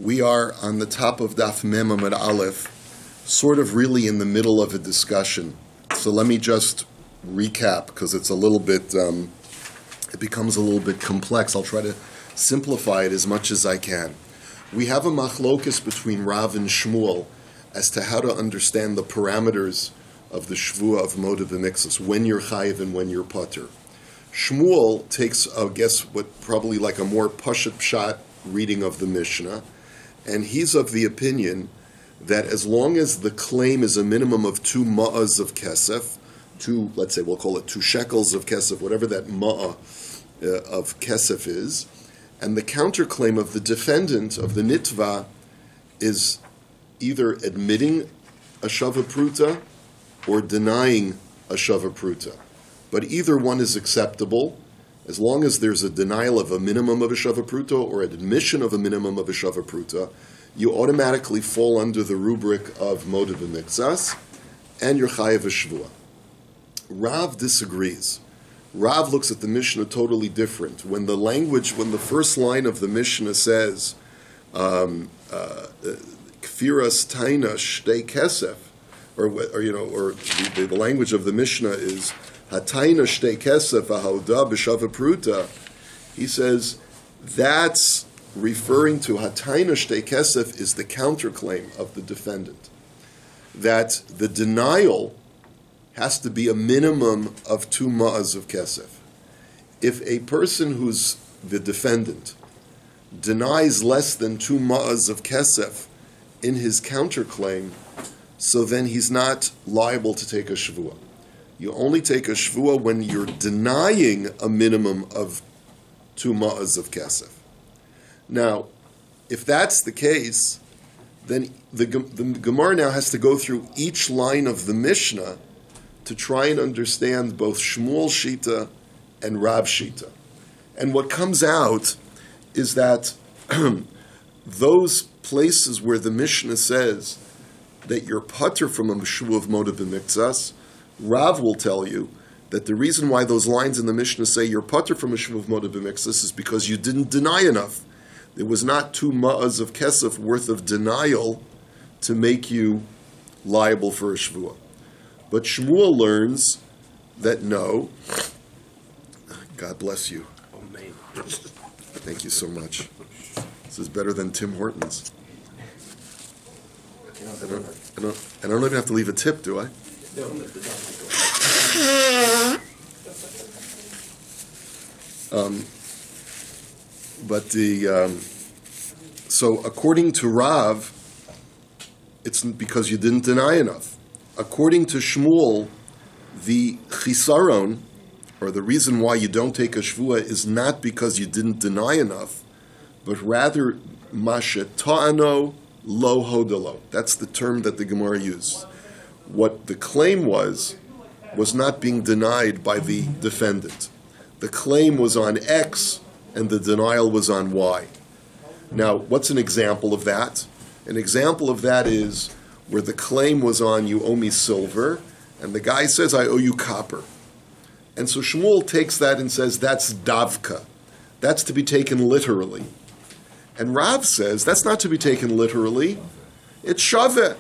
We are on the top of Daf Mem Amud Aleph, sort of really in the middle of a discussion. So let me just recap, because it's a little bit, it becomes a little bit complex. I'll try to simplify it as much as I can. We have a machlokes between Rav and Shmuel as to how to understand the parameters of the Shvuah of Moda B'Miksos, when you're chayiv and when you're pater. Shmuel takes, I guess, what probably like a more pashat pshat reading of the Mishnah, and he's of the opinion that as long as the claim is a minimum of 2 ma'as of kesef, let's say we'll call it 2 shekels of kesef, whatever that ma'ah of kesef is, and the counterclaim of the defendant of the nitva is either admitting a shava pruta or denying a shava pruta. But either one is acceptable as long as there's a denial of a minimum of a shava pruta or an admission of a minimum of a shava pruta. You automatically fall under the rubric of moda b'mikzas, and you're chayiv shvuah. Rav disagrees. Rav looks at the Mishnah totally different. When the first line of the Mishnah says, kfiras taina shtei kesef, or the language of the Mishnah is hataina shtei kesef ahauda b'shava pruta, he says that's referring to hataina shtei kesef is the counterclaim of the defendant, that the denial has to be a minimum of 2 ma'as of kesef. If a person who's the defendant denies less than 2 ma'as of kesef in his counterclaim, so then he's not liable to take a shvuah. You only take a shvuah when you're denying a minimum of 2 ma'as of kesef. Now, if that's the case, then the Gemara now has to go through each line of the Mishnah to try and understand both Shmuel Shita and Rav Shita. And what comes out is that those places where the Mishnah says that you're pater from a Shvuah of Moda B'Mikzas, Rav will tell you that the reason why those lines in the Mishnah say you're pater from a Shvuah of Moda B'Mikzas is because you didn't deny enough. There was not 2 ma'as of kesef worth of denial to make you liable for a Shvuah. But Shmuel learns that no. God bless you. Amen. Thank you so much. This is better than Tim Hortons. I don't even have to leave a tip, do I? So according to Rav, it's because you didn't deny enough. According to Shmuel, the chisaron, or the reason why you don't take a shvuah, is not because you didn't deny enough, but rather mashe ta'ano lo hodalo. That's the term that the Gemara used. What the claim was not being denied by the defendant. The claim was on X, and the denial was on Y. Now, what's an example of that? An example of that is where the claim was on you owe me silver, and the guy says I owe you copper. And so Shmuel takes that and says that's davka. That's to be taken literally. And Rav says that's not to be taken literally. It's shaveh.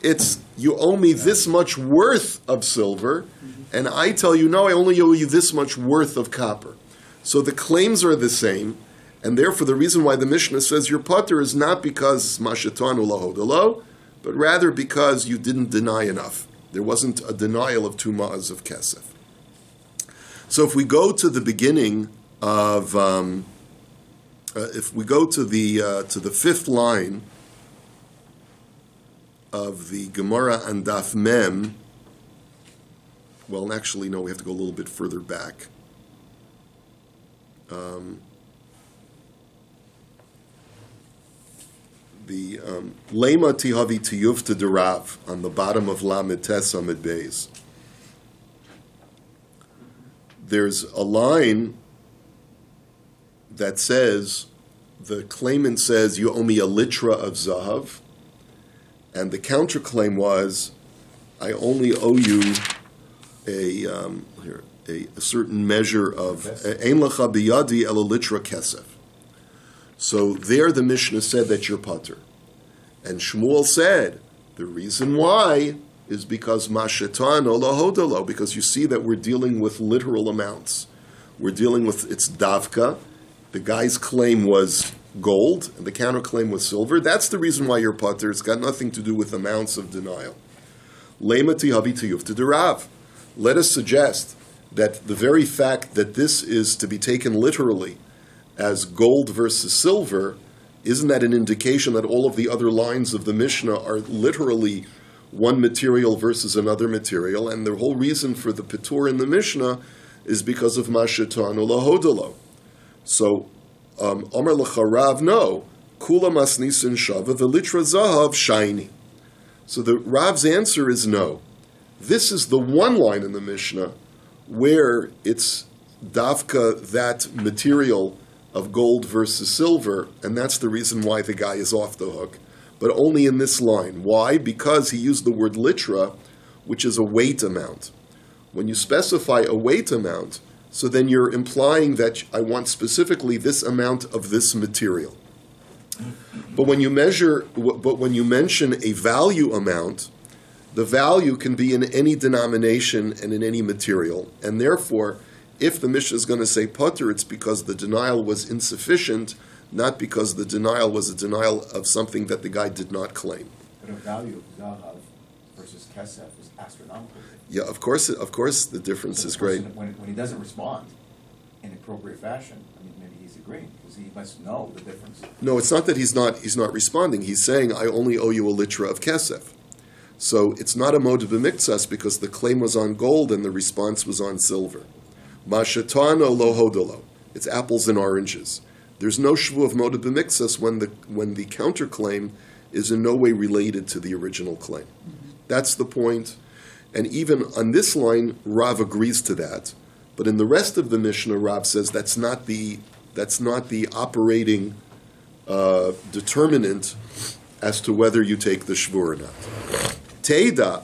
It's you owe me this much worth of silver, and I tell you, no, I only owe you this much worth of copper. So the claims are the same, and therefore the reason why the Mishnah says your pater is not because mashetanu lahodalo, but rather because you didn't deny enough. There wasn't a denial of 2 ma'as of kesef. So if we go to the beginning of, if we go to the 5th line of the Gemara and Daf Mem, well, actually, no, we have to go a little bit further back. The Lema Tihavi Tiyufta Derav on the bottom of Lamed Tes Amid Beis. There's a line that says, the claimant says, you owe me a litra of zahav, and the counterclaim was, I only owe you a certain measure of ein lecha biyadi ela litra kesef. So there the Mishnah said that you're patur. And Shmuel said, the reason why is because mashetan olahodalo, because you see that we're dealing with literal amounts. We're dealing with, it's davka. The guy's claim was gold, and the counterclaim was silver. That's the reason why you're patur. It's got nothing to do with amounts of denial. Lema tihavi tiyuf to derav. Let us suggest that the very fact that this is to be taken literally as gold versus silver, isn't that an indication that all of the other lines of the Mishnah are literally one material versus another material? And the whole reason for the pitur in the Mishnah is because of mashetan olahodalo. So, Amar l'charav, no. Kula masnisin shava v'litra zahav shiny. So the Rav's answer is no. This is the one line in the Mishnah where it's davka, that material of gold versus silver, and that's the reason why the guy is off the hook. But only in this line. Why? Because he used the word litra, which is a weight amount. When you specify a weight amount, so then you're implying that I want specifically this amount of this material. But when you mention a value amount, the value can be in any denomination and in any material, and therefore, if the Mishnah is going to say patur, it's because the denial was insufficient, not because the denial was a denial of something that the guy did not claim. But the value of zahav versus kesef is astronomical. Yeah, of course, the difference is great. When he doesn't respond in appropriate fashion, I mean, maybe he's agreeing because he must know the difference. No, it's not that he's not responding. He's saying, I only owe you a litra of kesef. So it's not a mode of b'miktsas because the claim was on gold and the response was on silver. Mashetano lo hodolo. It's apples and oranges. There's no shvu of mode of b'miktsas when the counterclaim is in no way related to the original claim. That's the point. And even on this line, Rav agrees to that. But in the rest of the Mishnah, Rav says that's not the operating determinant as to whether you take the shvu or not. Teida,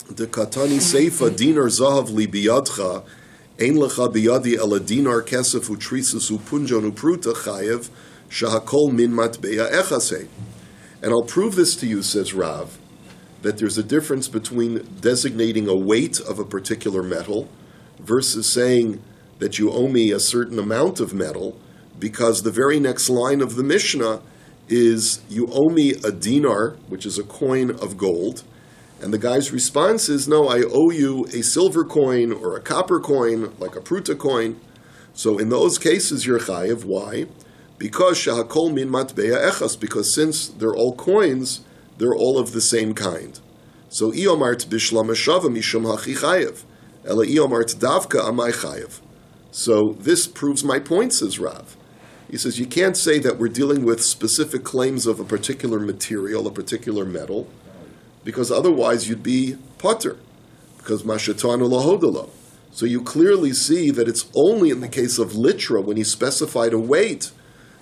the katani seifa dinar zahav li biyadcha, ein lecha biyadi ela dinar kesef utrisus upunjon upruta chayev shahakol min matbeya echasei. And I'll prove this to you, says Rav, that there's a difference between designating a weight of a particular metal versus saying that you owe me a certain amount of metal, because the very next line of the Mishnah is you owe me a dinar, which is a coin of gold, and the guy's response is, no, I owe you a silver coin or a copper coin, like a pruta coin. So in those cases, you're chayev. Why? Because shahakol min matbeya echas, because since they're all coins, they're all of the same kind. So iomart bishlam shava mishum hachi chayev, ela iomart davka amai chayev. So this proves my point, says Rav. He says you can't say that we're dealing with specific claims of a particular material, a particular metal, because otherwise you'd be patur, because mashetanu lahodalo. So you clearly see that it's only in the case of litra, when he specified a weight,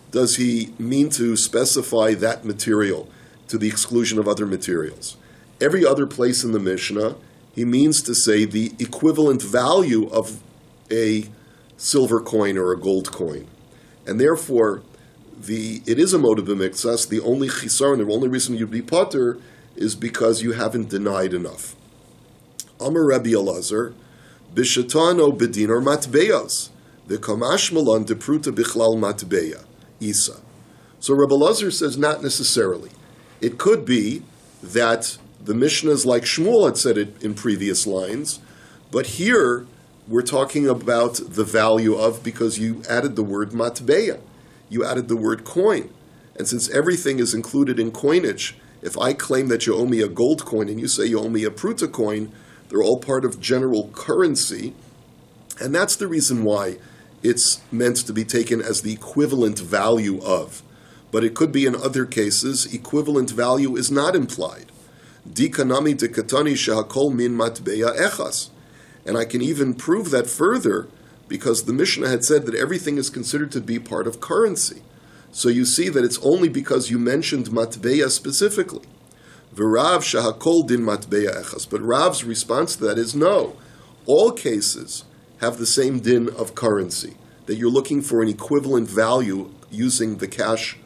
does he mean to specify that material to the exclusion of other materials. Every other place in the Mishnah, he means to say the equivalent value of a silver coin or a gold coin. And therefore, it is a mode of b'miktsas. The only chisaron, the only reason you'd be patur is because you haven't denied enough. Amar Rabbi Elazar, b'shetano b'dinar matbeyos, v'kamash malan depruta bichlal matbeya, isa. So Rabbi Elazar says not necessarily. It could be that the Mishnah is like Shmuel had said it in previous lines, but here we're talking about the value of, because you added the word matbeya, you added the word coin. And since everything is included in coinage, if I claim that you owe me a gold coin and you say you owe me a pruta coin, they're all part of general currency. And that's the reason why it's meant to be taken as the equivalent value of. But it could be in other cases, equivalent value is not implied. Dikanami dekatani shahakol min matbeya echas. And I can even prove that further, because the Mishnah had said that everything is considered to be part of currency. So you see that it's only because you mentioned matbeya specifically. V'rav shahakol din matbeya echas. But Rav's response to that is no. All cases have the same din of currency, that you're looking for an equivalent value using the cash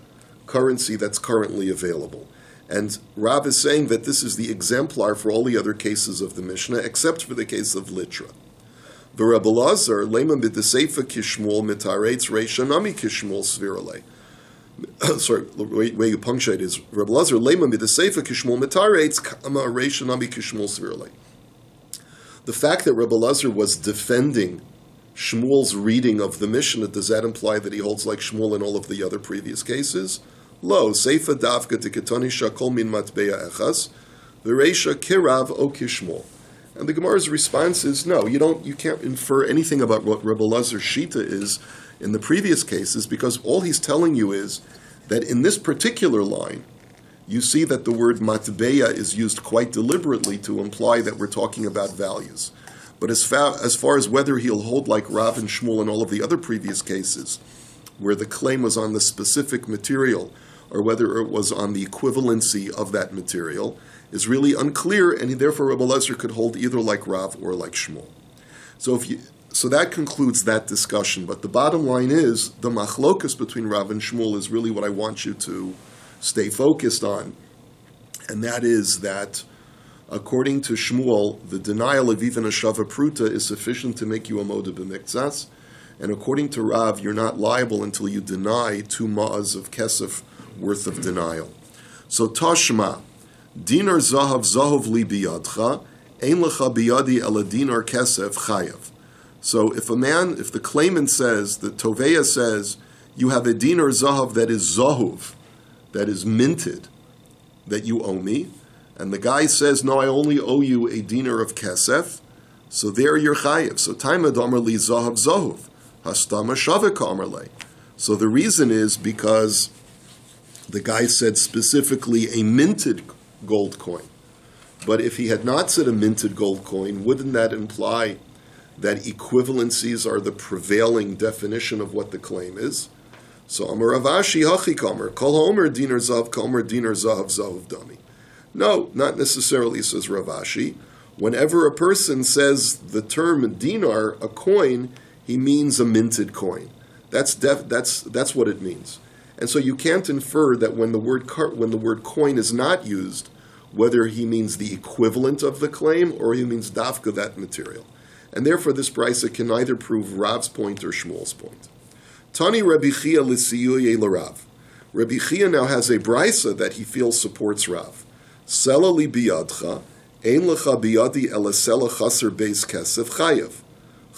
currency that's currently available. And Rav is saying that this is the exemplar for all the other cases of the Mishnah, except for the case of Litra. The Rabbi Lazar, Lema B'Deseifa Kishmol Mitaretz Reisha Nami Kishmol Svirale. Sorry, the way you punctuate is Rabbi Lazar, Lema B'Deseifa Kishmol Mitaretz Kama Reisha Nami Kishmol Svirale. The fact that Rabbi Lazar was defending Shmuel's reading of the Mishnah, does that imply that he holds like Shmuel in all of the other previous cases? Lo, Seifa Davka Tikatoni Shakol Min Matbeya Echas, V'Reisha Kirav O Kishmol. And the Gemara's response is, no, you can't infer anything about what Rabbi Lazar's Shita is in the previous cases, because all he's telling you is that in this particular line, you see that the word matbeya is used quite deliberately to imply that we're talking about values. But as far as whether he'll hold like Rav and Shmuel in all of the other previous cases, where the claim was on the specific material, or whether it was on the equivalency of that material, is really unclear, and therefore Rabbi Lazar could hold either like Rav or like Shmuel. So that concludes that discussion. But the bottom line is, the machlokas between Rav and Shmuel is really what I want you to stay focused on. And that is that, according to Shmuel, the denial of even a shava pruta is sufficient to make you a moda b'miktzas. And according to Rav, you're not liable until you deny 2 ma'az of kesef worth of denial. So Tashma, dinar zahav li biyadcha, ein lecha biyadi ela dinar kesef chayav. So if the claimant says, the Toveya says, you have a dinar zahav that is zahuv, that is minted, that you owe me, and the guy says, no, I only owe you a dinar of kesef, so there you're chayav. So taima damar li zahav zahuv, hastama shavik amar le. So the reason is because the guy said specifically a minted gold coin. But if he had not said a minted gold coin, wouldn't that imply that equivalencies are the prevailing definition of what the claim is? So Amar Ravashi Hachi Kamer, Kol Homer Dinar Zav, Kamer Dinar Zav Zav Dami. No, not necessarily, says Ravashi. Whenever a person says the term dinar, a coin, he means a minted coin. That's what it means. And so you can't infer that when the word coin is not used, whether he means the equivalent of the claim or he means dafka, that material. And therefore this brisa can neither prove Rav's point or Shmuel's point. Tani Rabbi Chia l'siyuye l'Rav. Rabbi Chia now has a brisa that he feels supports Rav. Sela li biyadcha, ein lecha biyadi ela sela chaser beis kesef chayev.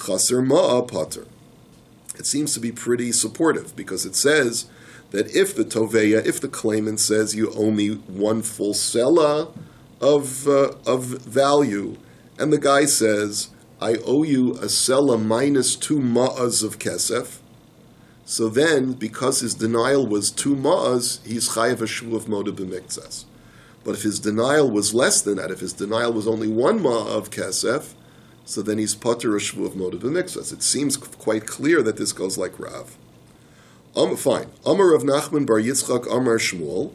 Chaser ma'a pater. It seems to be pretty supportive because it says that if the claimant says you owe me 1 full sela of value, and the guy says I owe you a sela minus 2 ma'az of kesef, so then because his denial was 2 ma'az, he's chayav a shvu of moda b'miktzas. But if his denial was less than that, if his denial was only 1 ma'ah of kesef, so then he's pater a shvu of moda b'miktzas. It seems quite clear that this goes like Rav. Fine. Amar Rav Nachman bar Yitzchak Amar Shmuel,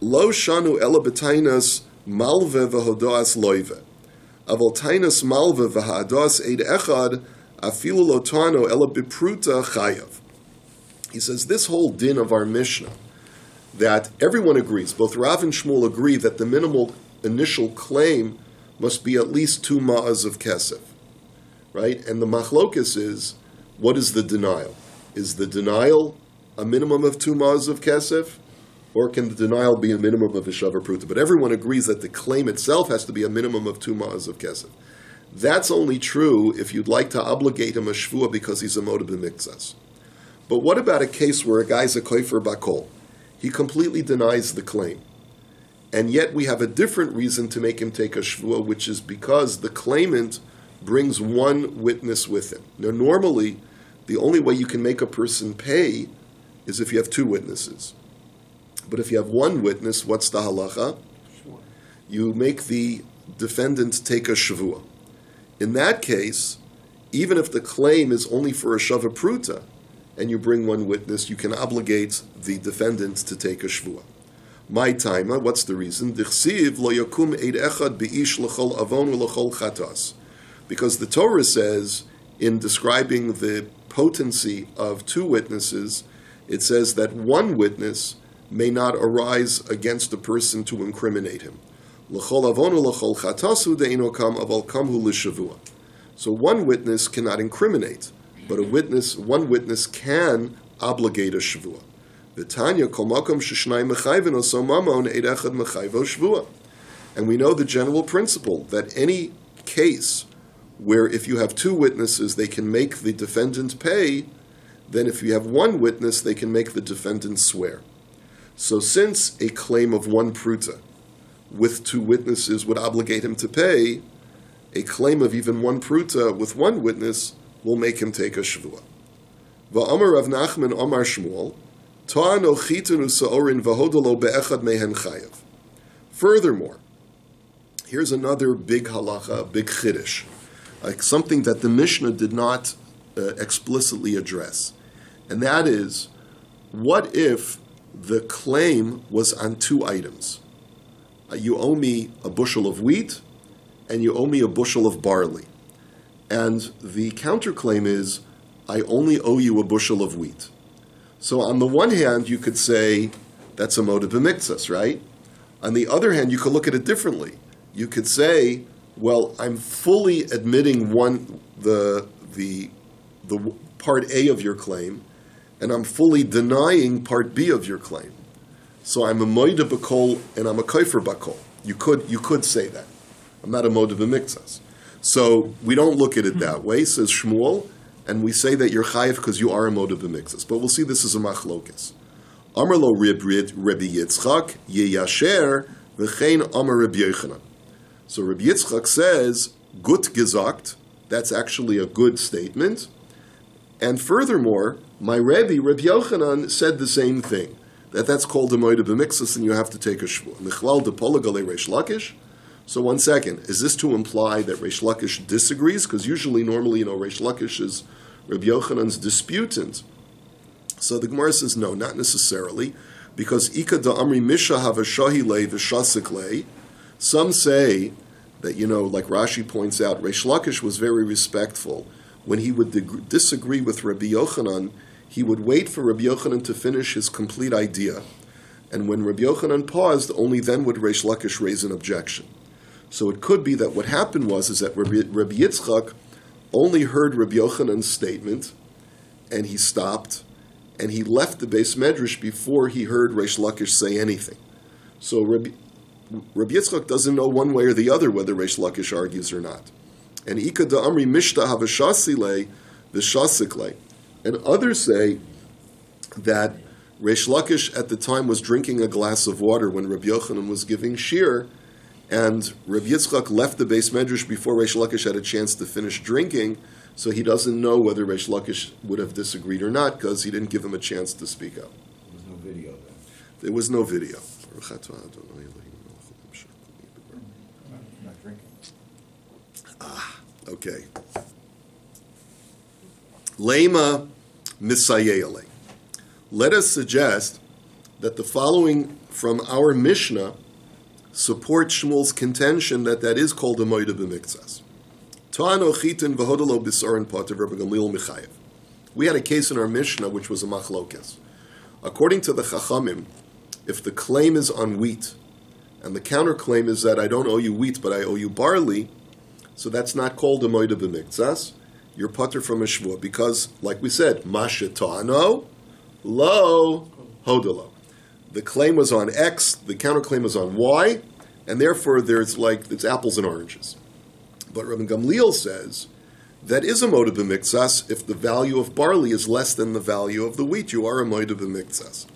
Lo shanu ela b'tainas malve v'hodoas loive. Aval tainas malve v'hadoas eid echad afilu lotano ela bipruta chayav. He says this whole din of our Mishnah, that everyone agrees, both Rav and Shmuel agree that the minimal initial claim must be at least 2 ma'az of kesef, right? And the machlokus is, what is the denial? Is the denial a minimum of 2 ma'az of kesef, or can the denial be a minimum of a shavar pruta? But everyone agrees that the claim itself has to be a minimum of 2 ma'az of kesef. That's only true if you'd like to obligate him a shvua because he's a moda b'miktzas. But what about a case where a guy's a koifer bakol? He completely denies the claim. And yet we have a different reason to make him take a shvua, which is because the claimant brings 1 witness with him. Now normally, the only way you can make a person pay is if you have 2 witnesses. But if you have 1 witness, what's the halacha? Sure. You make the defendant take a shavua. In that case, even if the claim is only for a shava pruta, and you bring 1 witness, you can obligate the defendant to take a shvua. My taima, what's the reason? Dichsiv lo yakum eid echad beish l'chol avon u'l'chol chatas. Because the Torah says, in describing the potency of 2 witnesses, it says that one witness may not arise against a person to incriminate him. So one witness cannot incriminate, but one witness can obligate a shvuah. And we know the general principle that any case where if you have two witnesses, they can make the defendant pay, then if you have one witness, they can make the defendant swear. So since a claim of one pruta with two witnesses would obligate him to pay, a claim of even one pruta with one witness will make him take a shvuah. Va'amar Rav Nachman Amar Shmuel, ta'ano chitanu sa'orin v'hodolo be'echad mehen chayav. Furthermore, here's another big halacha, big chiddush, like something that the Mishnah did not explicitly address. And that is, what if the claim was on two items? You owe me a bushel of wheat, and you owe me a bushel of barley. And the counterclaim is, I only owe you a bushel of wheat. So on the one hand, you could say, that's a moed b'miktzas, right? On the other hand, you could look at it differently. You could say, well, I'm fully admitting the part A of your claim, and I'm fully denying part B of your claim. So I'm a moed b'kol and I'm a kofer b'kol. You could say that. I'm not a moed b'miktzas. So we don't look at it that way, says Shmuel, and we say that you're chayiv because you are a moed b'miktzas. But we'll see this is a machlokes. Amar lo Rabbi Yitzchak yeyasher v'chein Amar Rabbi Yochanan. So Rabbi Yitzchak says, gut gesagt, that's actually a good statement. And furthermore, my Rabbi Yochanan, said the same thing, that's called a moed b'miktzas and you have to take a shvuah. Michlal de polagale Reish Lakish. So 1 second, is this to imply that Reish Lakish disagrees? Because normally, Reish Lakish is Rabbi Yochanan's disputant. So the Gemara says, no, not necessarily, because Ika da Amri Misha Havashahi Le V'Shasik Le. Some say that, like Rashi points out, Reish Lakish was very respectful. When he would disagree with Rabbi Yochanan, he would wait for Rabbi Yochanan to finish his complete idea. And when Rabbi Yochanan paused, only then would Reish Lakish raise an objection. So it could be that what happened is that Rabbi Yitzchak only heard Rabbi Yochanan's statement, and he stopped, and he left the Beis Medrash before he heard Reish Lakish say anything. So Rabbi Yitzchak doesn't know one way or the other whether Reish Lakish argues or not. And Ika da Amri Mishta Havashasile V'Shasikle. And others say that Reish Lakish at the time was drinking a glass of water when Rabbi Yochanan was giving shir, and Rabbi Yitzchak left the Beis Medrash before Reish Lakish had a chance to finish drinking, so he doesn't know whether Reish Lakish would have disagreed or not, because he didn't give him a chance to speak up. There was no video then. There was no video. I'm not drinking. Okay. Lema misayele. Let us suggest that the following from our Mishnah support Shmuel's contention that is called a moed b'miktzas. Ta'ano chitin v'hodolo b'sorin potev Rabbi Gamliel Michayev. We had a case in our Mishnah which was a machlokes. According to the Chachamim, if the claim is on wheat, and the counterclaim is that I don't owe you wheat, but I owe you barley, so that's not called a moed b'miktzas. You're potter from a shvuah, because, like we said, mashe ta'ano, lo hodolo. The claim was on X, the counterclaim was on Y, and therefore it's apples and oranges. But Rabbi Gamliel says that is a moed b'miktzas if the value of barley is less than the value of the wheat. You are a moed b'miktzas.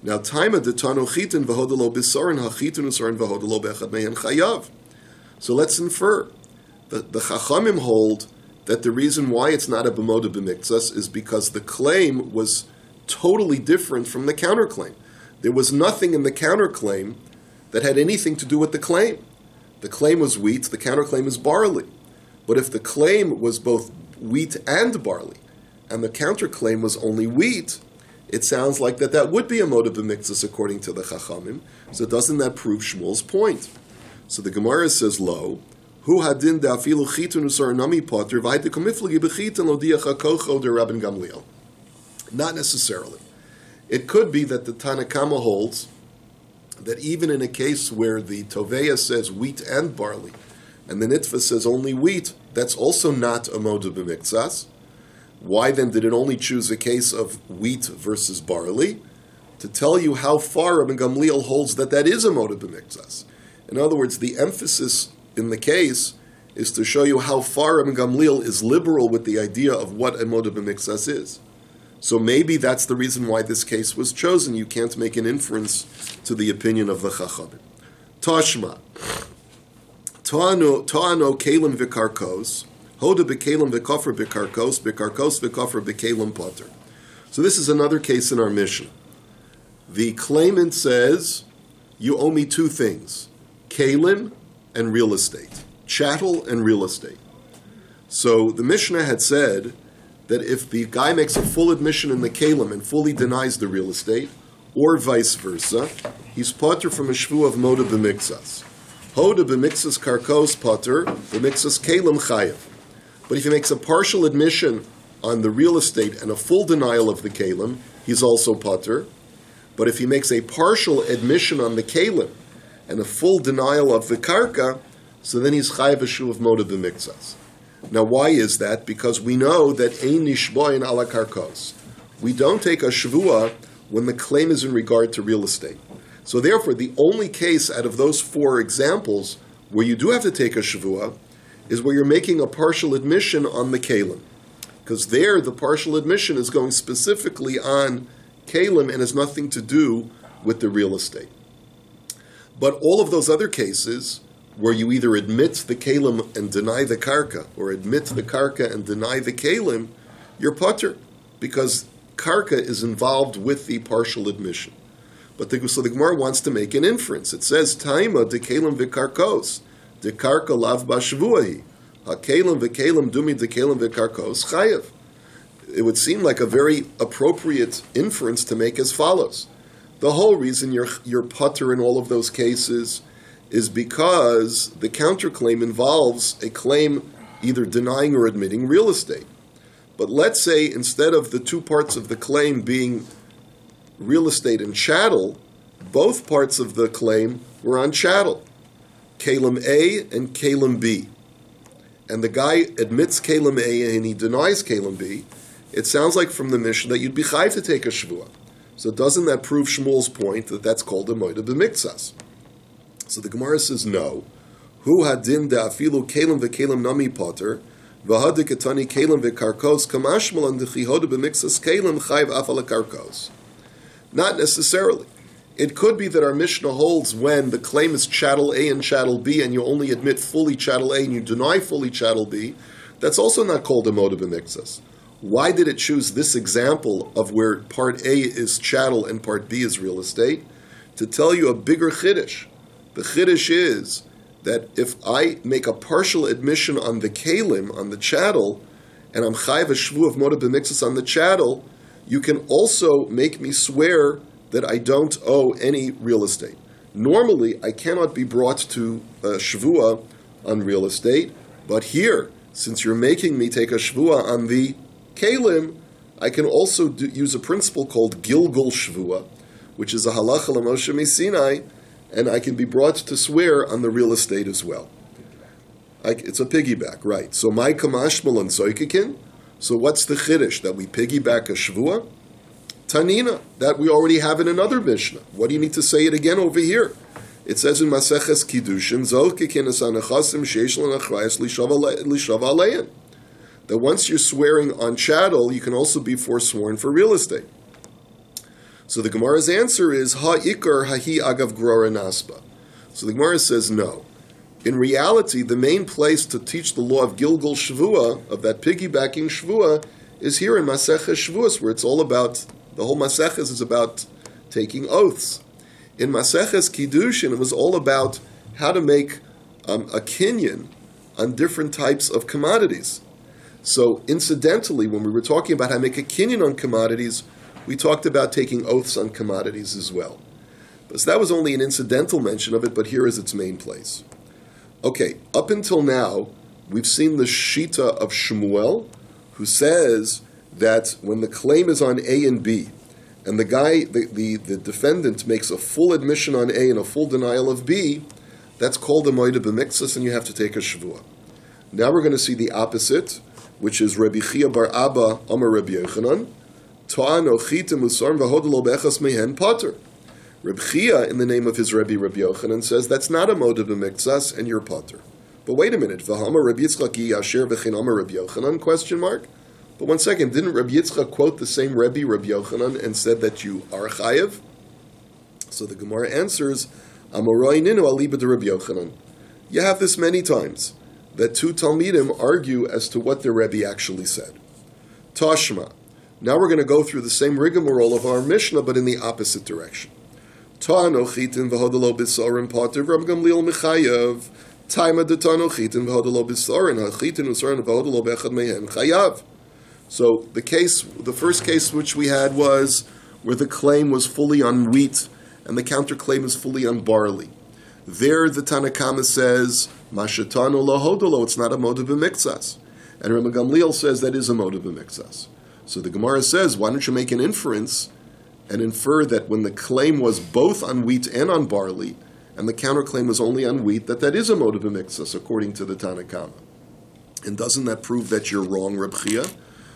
Now, taima detano chitin v'hodolo b'sorin hachitin u'sorin v'hodolo be'echad me'en chayav. So let's infer. The Chachamim hold that the reason why it's not a moed b'miktzas is because the claim was totally different from the counterclaim. There was nothing in the counterclaim that had anything to do with the claim. The claim was wheat, the counterclaim is barley. But if the claim was both wheat and barley, and the counterclaim was only wheat, it sounds like that would be a moed b'miktzas according to the Chachamim. So doesn't that prove Shmuel's point? So the Gemara says, lo, hu hadin da'afilu chitun usar nami potter v'hayte komiflagi b'chitin lo diach hakocho de Rabbi Gamliel. Not necessarily. It could be that the Tanakama holds that even in a case where the Toveya says wheat and barley, and the Nitva says only wheat, that's also not a moda b'miktsas. Why then did it only choose a case of wheat versus barley? To tell you how far Rabbi Gamliel holds that is a moda b'miktsas. In other words, the emphasis in the case is to show you how far Rabbi Gamliel is liberal with the idea of what a moda b'miktsas is. So maybe that's the reason why this case was chosen. You can't make an inference to the opinion of the Chachamim. Tashma. To'ano kelim v'karkos, hoda b'kelim v'kofar b'karkos v'kofar b'kelim potter. So this is another case in our Mishnah. The claimant says, you owe me two things, kelim and real estate, chattel and real estate. So the Mishnah had said that if the guy makes a full admission in the kelim and fully denies the real estate, or vice versa, he's potter from a shvu of moda b'miktsas. Hoda b'miktsas karkos potter, b'miktsas kelim chayev. But if he makes a partial admission on the real estate and a full denial of the kelim, he's also potter. But if he makes a partial admission on the kelim and a full denial of the karka, so then he's chayev a shvu of moda b'miktsas. Now, why is that? Because we know that ein nishboin ala karkos. We don't take a shvua when the claim is in regard to real estate. So therefore, the only case out of those four examples where you do have to take a shvua is where you're making a partial admission on the kelim. Because there, the partial admission is going specifically on kelim and has nothing to do with the real estate. But all of those other cases, where you either admit the kelim and deny the karka, or admit the karka and deny the kelim, you're potter, because karka is involved with the partial admission. But so the Gemara wants to make an inference. It says, Taima de kelim v'karkos, de karka lav b'shvuahi, ha-kelim v'kelim dumi de kelim v'karkos chayev. It would seem like a very appropriate inference to make as follows. The whole reason you're potter in all of those cases is because the counterclaim involves a claim either denying or admitting real estate. But let's say instead of the two parts of the claim being real estate and chattel, both parts of the claim were on chattel, kelim A and kelim B. And the guy admits kelim A and he denies kelim B. It sounds like from the Mishnah that you'd be chayiv to take a shvua. So doesn't that prove Shmuel's point that that's called a moda b'miktsas? So the Gemara says no. Hu hadin de'afilu kelim v'kelim nami potter v'hada ketani kelim v'karkos kamashmal and dechihoda b'miktsas kelim chayiv afal karkos. Not necessarily. It could be that our Mishnah holds when the claim is chattel A and chattel B and you only admit fully chattel A and you deny fully chattel B, that's also not called a moda b'miktsas. Why did it choose this example of where part A is chattel and part B is real estate? To tell you a bigger chiddush. The chiddush is that if I make a partial admission on the kelim, on the chattel, and I'm chayiv a shvu of moda b'miktsas on the chattel, you can also make me swear that I don't owe any real estate. Normally, I cannot be brought to a shvua on real estate, but here, since you're making me take a shvua on the kelim, I can also use a principle called Gilgul Shvua, which is a halacha l'Moshe Sinai, and I can be brought to swear on the real estate as well. It's a piggyback, right? So my kamashmal and soikekin. So what's the chiddush? That we piggyback a shvua? Tanina, that we already have in another Mishnah. What do you need to say it again over here? It says in Maseches Kiddushin, zoikekin es anachasim sheish l'nachrayas lishava alein. That once you're swearing on chattel, you can also be forsworn for real estate. So the Gemara's answer is ha'ikar hahi agav grora nasba. So the Gemara says no. In reality, the main place to teach the law of Gilgul Shvua, of that piggybacking Shvua, is here in Maseches Shvuos, where it's all about, the whole Maseches is about taking oaths. In Maseches Kiddushin, it was all about how to make a kinyan on different types of commodities. So incidentally, when we were talking about how to make a kinyan on commodities, we talked about taking oaths on commodities as well. So that was only an incidental mention of it, but here is its main place. Okay, up until now, we've seen the Shita of Shmuel, who says that when the claim is on A and B, and the defendant makes a full admission on A and a full denial of B, that's called a moed b'miktzas, and you have to take a shvuah. Now we're going to see the opposite, which is Rabbi Chia bar Abba Amar Rabbi Yochanan, Ta'an ochitim usarim v'hodelo be'echas mehen pater. Rabbi Chia, in the name of his Rabbi Yochanan, says that's not a moed b'miktzas, and you're pater. But wait a minute, v'hamar Rabbi Yitzchak yasher v'chein Amar Rabbi Yochanan, question mark? But one second, didn't Rabbi Yitzchak quote the same Rabbi Yochanan and said that you are chayev? So the Gemara answers, Amoroi ninu aliba de Rabbi Yochanan. You have this many times, that two Talmidim argue as to what their Rebbe actually said. Tashma. Now we're going to go through the same rigmarole of our Mishnah, but in the opposite direction. Ta'ano chitin v'hodelo b'sorin pater v'Rab Gamliel mechayev. Taima de ta'ano chitin v'hodelo b'sorin ha'chitin u'sorin v'hodelo b'echad mehen chayav. So the first case which we had was where the claim was fully on wheat and the counterclaim is fully on barley. There the Tanakama says, Mashatano lahodolo, it's not a moed b'miktzas. And Rabbi Gamliel says that is a moed b'miktzas. So the Gemara says, why don't you make an inference and infer that when the claim was both on wheat and on barley, and the counterclaim was only on wheat, that is a moed b'miktzas, according to the Tanakama. And doesn't that prove that you're wrong, Reb Chia?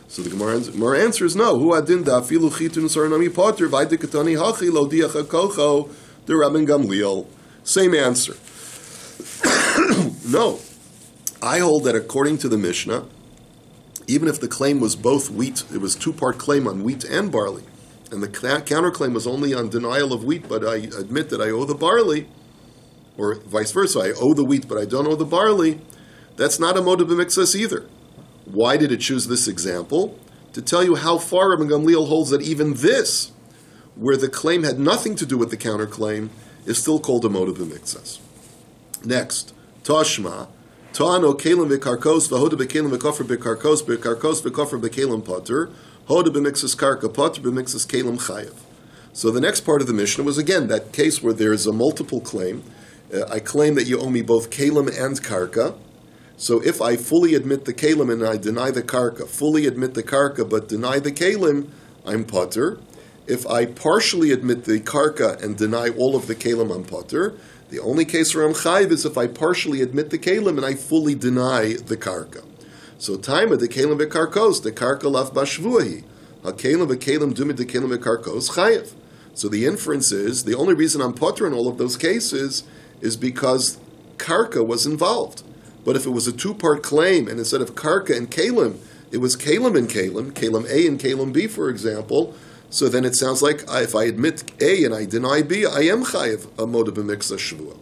So the Gemara answers, no. Hu adin da afilu chitun saranami potter v'aydikatani hachi lo diach hakocho the Rabbi Gamliel. Same answer. No. I hold that according to the Mishnah, even if the claim was both wheat, it was two-part claim on wheat and barley, and the counterclaim was only on denial of wheat, but I admit that I owe the barley, or vice versa, I owe the wheat, but I don't owe the barley, that's not a moed b'miktzas either. Why did it choose this example? To tell you how far Rabbi Gamliel holds that even this, where the claim had nothing to do with the counterclaim, is still called a moed b'miktzas. Next, Tashma, Ta'ano kelim v'karkos v'hoda b'kelim v'kofar b'karkos v'kofar b'kelim potter, hoda b'miktzas karka potter b'miktzas kelim chayev. So the next part of the Mishnah was again that case where there is a multiple claim. I claim that you owe me both kelim and karka. So if I fully admit the kelim and I deny the karka, fully admit the karka but deny the kelim, I'm potter. If I partially admit the karka and deny all of the kelim, I'm potter. The only case where I'm chayiv is if I partially admit the kelim and I fully deny the karka. So taima the kelim v'karkos, the karka laf b'shvuahi. Ha-kelim v'kelim dumid the kelim v'karkos chayiv. So the inference is, the only reason I'm potter in all of those cases is because karka was involved. But if it was a two-part claim, and instead of karka and kelim, it was kelim and kelim A and kelim B, for example, so then it sounds like if I admit A and I deny B, I am chayiv a moed b'miktzas shvuah.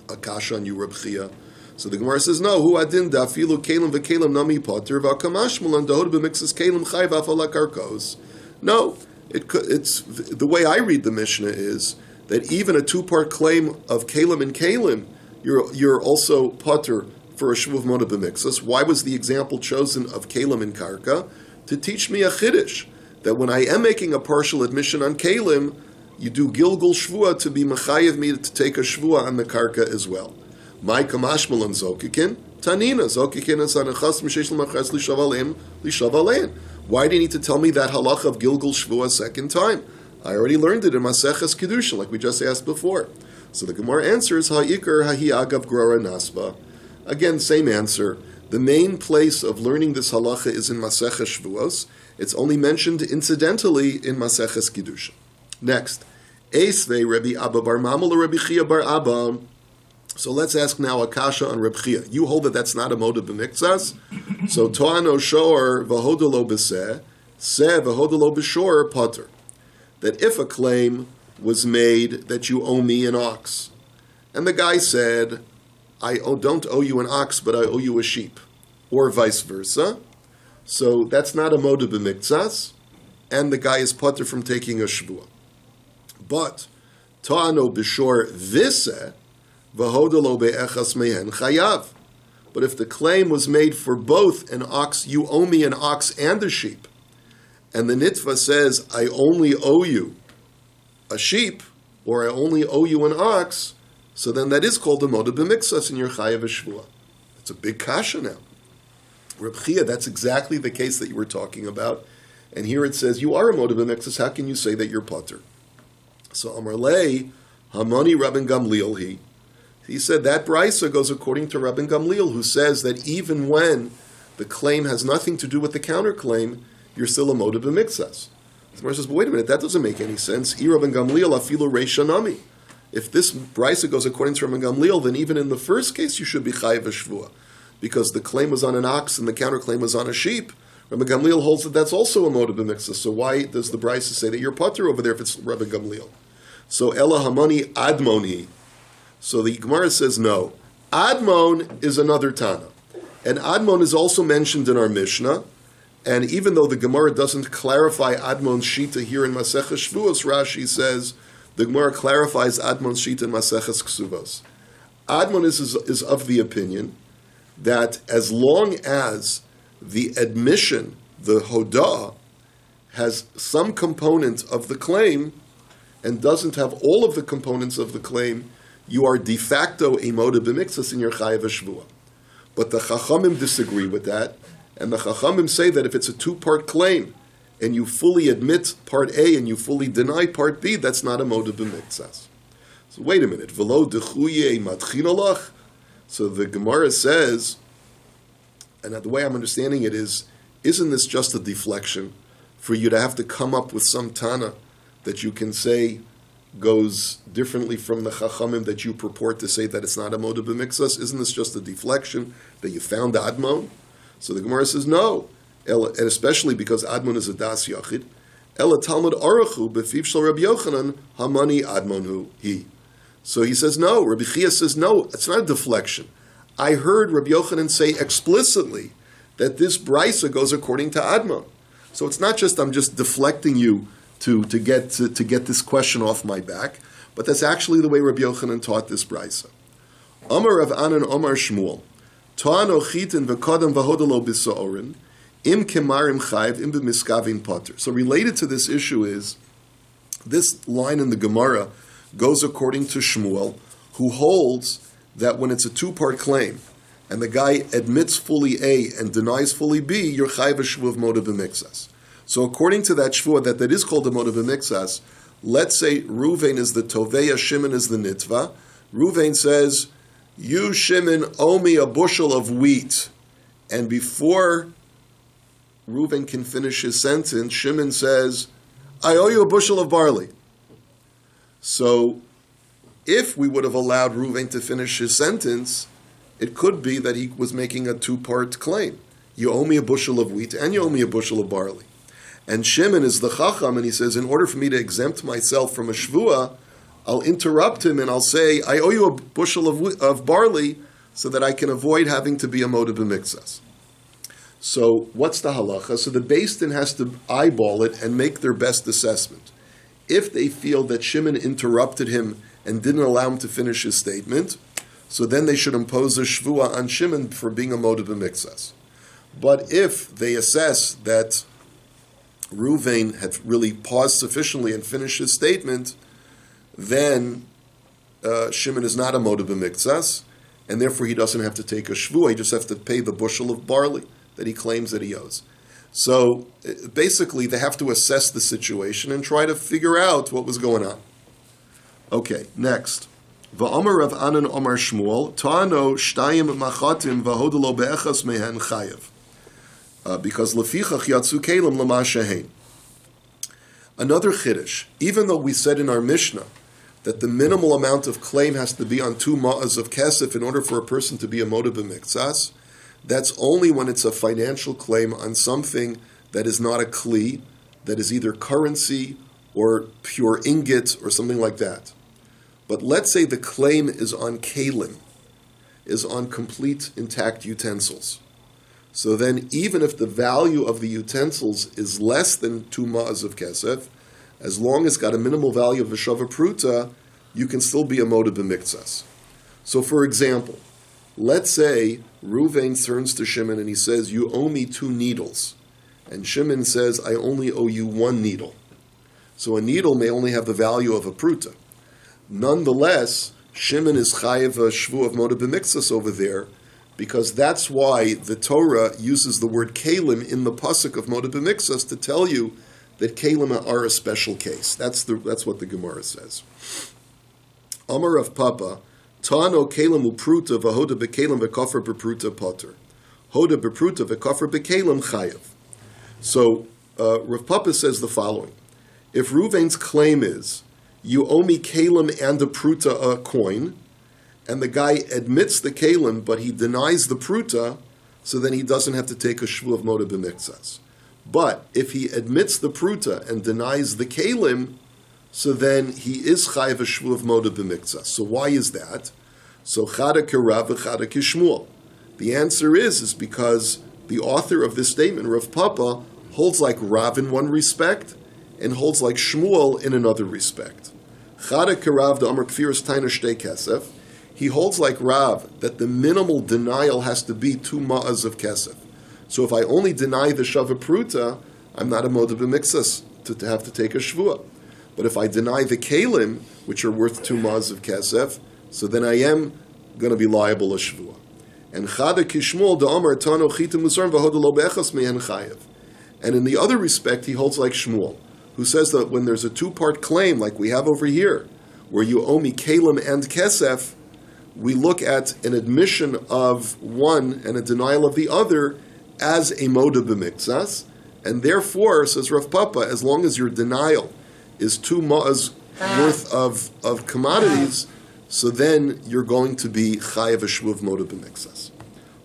Akasha on you, Reb Chia. So the Gemara says, no, hu adin da afilu kelim v'kelim nami potter v'akamashmul and dahod b'miktzas kelim chayiv afala karkos. No, it's the way I read the Mishnah is that even a two-part claim of kelim and kelim, you're also potter for a shvuah of moed b'miktzas. Why was the example chosen of kelim and karka? To teach me a chiddush, that when I am making a partial admission on kelim, you do gilgul shvuah to be mechayev me to take a shvuah on the karka as well. My kamashmal on zokikin, tanina, zokikin is anachas m'sheish l'machas l'shavalen. Why do you need to tell me that halacha of gilgul shvuah a second time? I already learned it in Maseches Kiddushin, like we just asked before. So the Gemara answers, ha'ikar hahi agav grora nasba. Again, same answer. The main place of learning this halacha is in Maseches Shvuos. It's only mentioned incidentally in Maseches Kiddushin. Next, Esvei Rabbi Abba bar Mamel or Rabbi Chia bar Abba. So let's ask now Akasha on Rabbi Chia. You hold that that's not a moed b'miktzas? So To'ano shor v'hodolo b'seh, seh v'hodolo b'shor potter. That if a claim was made that you owe me an ox, and the guy said, I don't owe you an ox, but I owe you a sheep, or vice versa, so that's not a moed b'miktzas, and the guy is potter from taking a shvuah. But Ta'ano b'shor v'seh, v'hodolo be'echas mehen chayav. But if the claim was made for both an ox, you owe me an ox and a sheep, and the nitva says, I only owe you a sheep, or I only owe you an ox, so then that is called a moed b'miktzas in your chayav shvuah. It's a big kasha now. Reb Chia, that's exactly the case that you were talking about And here it says, you are a moda b'mikzas, how can you say that you're potter? So Amar Lei, Hamani Rabbi Gamliel he said that brisa goes according to Rabbi Gamliel, who says that even when the claim has nothing to do with the counterclaim, you're still a moda b'mikzas. The Gemara says, but wait a minute, that doesn't make any sense. I Rabbi Gamliel afilu reisha nami. If this brisa goes according to Rabbi Gamliel, then even in the first case you should be chayiv shvua, because the claim was on an ox and the counterclaim was on a sheep. Rabbi Gamliel holds that that's also a moda b'mikzas. So why does the brisa say that you're potter over there if it's Rabbi Gamliel? So Ela Hamani Admoni. So the Gemara says no. Admon is another Tana. And Admon is also mentioned in our Mishnah. And even though the Gemara doesn't clarify Admon's Shita here in Maseches Shvuos, Rashi says the Gemara clarifies Admon's Shita in Maseches Ksuvos. Admon is of the opinion that as long as the admission, the Hodah, has some component of the claim and doesn't have all of the components of the claim, you are de facto a moda b'mikzas in your chayav shvua. But the Chachamim disagree with that, and the Chachamim say that if it's a two-part claim, and you fully admit part A and you fully deny part B, that's not a moda b'mikzas. So wait a minute, v'lo dechuye matchinalach. So the Gemara says, and the way I'm understanding it is, isn't this just a deflection for you to have to come up with some Tana that you can say goes differently from the Chachamim that you purport to say that it's not a moda b'mikzas? Isn't this just a deflection that you found Admon? So the Gemara says no, and especially because Admon is a das yachid. Ela Talmud Aruchu b'fiv shel Rabbi Yochanan hamani Admonu he. So he says no. Rabbi Chia says no. It's not a deflection. I heard Rabbi Yochanan say explicitly that this brisa goes according to Admon. So it's not just I'm just deflecting you to get this question off my back, but that's actually the way Rabbi Yochanan taught this brisa. Amar Rav Anan Amar Shmuel, Ta'ano chitin v'kodam v'hodalo b'sa'orin, im kemarim chayv, im b'miskavin potter. So related to this issue is, this line in the Gemara goes according to Shmuel, who holds that when it's a two-part claim, and the guy admits fully A and denies fully B, you're chayv shvuah of moda b'mikzas. So according to that shvuah that is called the moda b'mikzas, let's say Ruvain is the toveya, Shimon is the nitva. Ruvain says, you, Shimon, owe me a bushel of wheat. And before Ruvain can finish his sentence, Shimon says, I owe you a bushel of barley. So if we would have allowed Ruvain to finish his sentence, it could be that he was making a two-part claim. You owe me a bushel of wheat and you owe me a bushel of barley. And Shimon is the chacham, and he says, in order for me to exempt myself from a shvuah, I'll interrupt him and I'll say, I owe you a bushel of barley so that I can avoid having to be a moda b'mikzas. So what's the halacha? So the Beis Din has to eyeball it and make their best assessment. If they feel that Shimon interrupted him and didn't allow him to finish his statement, so then they should impose a shvuah on Shimon for being a moda b'mikzas. But if they assess that Ruvain had really paused sufficiently and finished his statement, then Shimon is not a moda b'mikzas, and therefore he doesn't have to take a shvuah, he just has to pay the bushel of barley that he claims that he owes. So basically they have to assess the situation and try to figure out what was going on. Okay, next. Va'amar Rav Anan Omar Shmuel, Ta'ano shtayim machatim v'hodelo be'echas mehen chayev. Because lefichach yatsu kelim lama shehein. Another chiddush, even though we said in our Mishnah that the minimal amount of claim has to be on 2 ma'as of kesef in order for a person to be a moda b'mikzas, that's only when it's a financial claim on something that is not a kli, that is either currency or pure ingot or something like that. But let's say the claim is on kelim, is on complete intact utensils. So then even if the value of the utensils is less than 2 ma'as of kesef, as long as it's got a minimal value of v'shava pruta, you can still be a moda b'mikzas. So for example, let's say Ruvain turns to Shimon and he says, you owe me 2 needles. And Shimon says, I only owe you 1 needle. So a needle may only have the value of a pruta. Nonetheless, Shimon is chayev a shvu of moda b'mikzas over there because that's why the Torah uses the word kalim in the pasuk of Moda B'Miksos to tell you that kalim are a special case. That's what the Gemara says. Amar of Papa, Tano kalim upruta v'hoda b'kalim v'kofar b'pruta potter. Hoda b'pruta v'kofar b'kalim chayav. So Rav Papa says the following. If Ruvain's claim is, you owe me kalim and a pruta, a coin, and the guy admits the kalim, but he denies the pruta, so then he doesn't have to take a shvu of Moda B'Miksos. But if he admits the pruta and denies the kalim, so then he is chayav a shvu of Moda B'Miksos. So why is that? So chada k'Rav v'chada k'Shmuel. The answer is because the author of this statement, Rav Papa, holds like Rav in one respect and holds like Shmuel in another respect. Chada k'Rav d'Amar kfiras taina shtei kesef. He holds like Rav that the minimal denial has to be 2 ma'az of kesef. So if I only deny the shava pruta, I'm not a Moda B'Miksos to have to take a shvua. But if I deny the kalim, which are worth 2 ma'az of kesef, so then I am going to be liable a shvua. And chada kishmul da'amar tano chita musar v'hoda lo be'echas mehen chayev. And in the other respect, he holds like Shmuel, who says that when there's a 2-part claim, like we have over here, where you owe me kalim and kesef, we look at an admission of one and a denial of the other as a Moda B'Miksos, and therefore, says Rav Papa, as long as your denial is 2 ma'az worth of commodities, so then you're going to be chayav a shvu of Moda B'Miksos.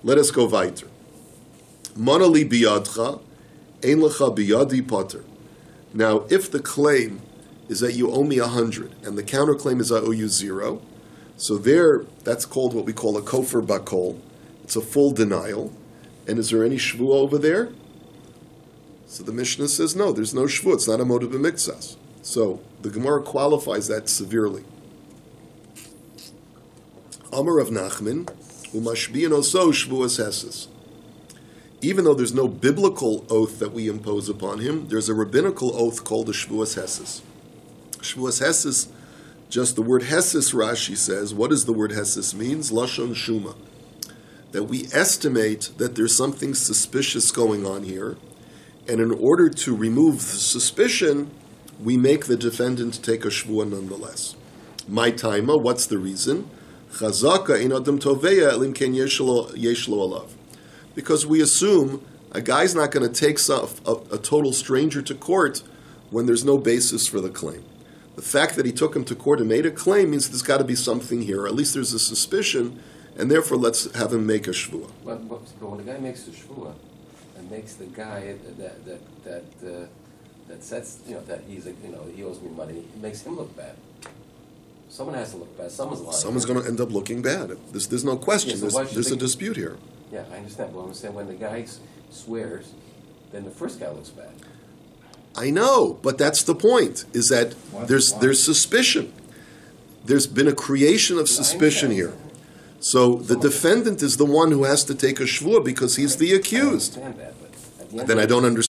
Let us go weiter. Manali biyadcha, ein lecha biyadi potter. Now, if the claim is that you owe me 100, and the counterclaim is I owe you 0, so there, that's called what we call a kofar bakol. It's a full denial. And is there any shvu over there? So the Mishnah says, no, there's no shvu. It's not a Moda B'Miksos. So the Gemara qualifies that severely. Amar of Nachman, umashbiyan oso shvuas heses. Even though there's no biblical oath that we impose upon him, there's a rabbinical oath called a shvuas heses. Shvuas heses, just the word heses, Rashi says, what does the word heses means? Lashon shuma. That we estimate that there's something suspicious going on here, and in order to remove the suspicion, we make the defendant take a shvuah nonetheless. My taima, what's the reason? Chazaka in adam toveya elim ken yeshlo alav. Because we assume a guy's not going to take a total stranger to court when there's no basis for the claim. The fact that he took him to court and made a claim means there's got to be something here, or at least there's a suspicion, and therefore let's have him make a shvuah. But when the guy makes a shvuah and makes the guy that sets, that he's he owes me money, it makes him look bad. Someone has to look bad. Someone's lying. Someone's going to end up looking bad. There's no question. Yeah, so there's a dispute here. Yeah, I understand. But I'm saying when the guy swears, then the first guy looks bad. I know, but that's the point, is that there's suspicion. There's been a creation of suspicion here. So the defendant is the one who has to take a shvuah because he's the accused. I understand that, but at the end then I don't understand.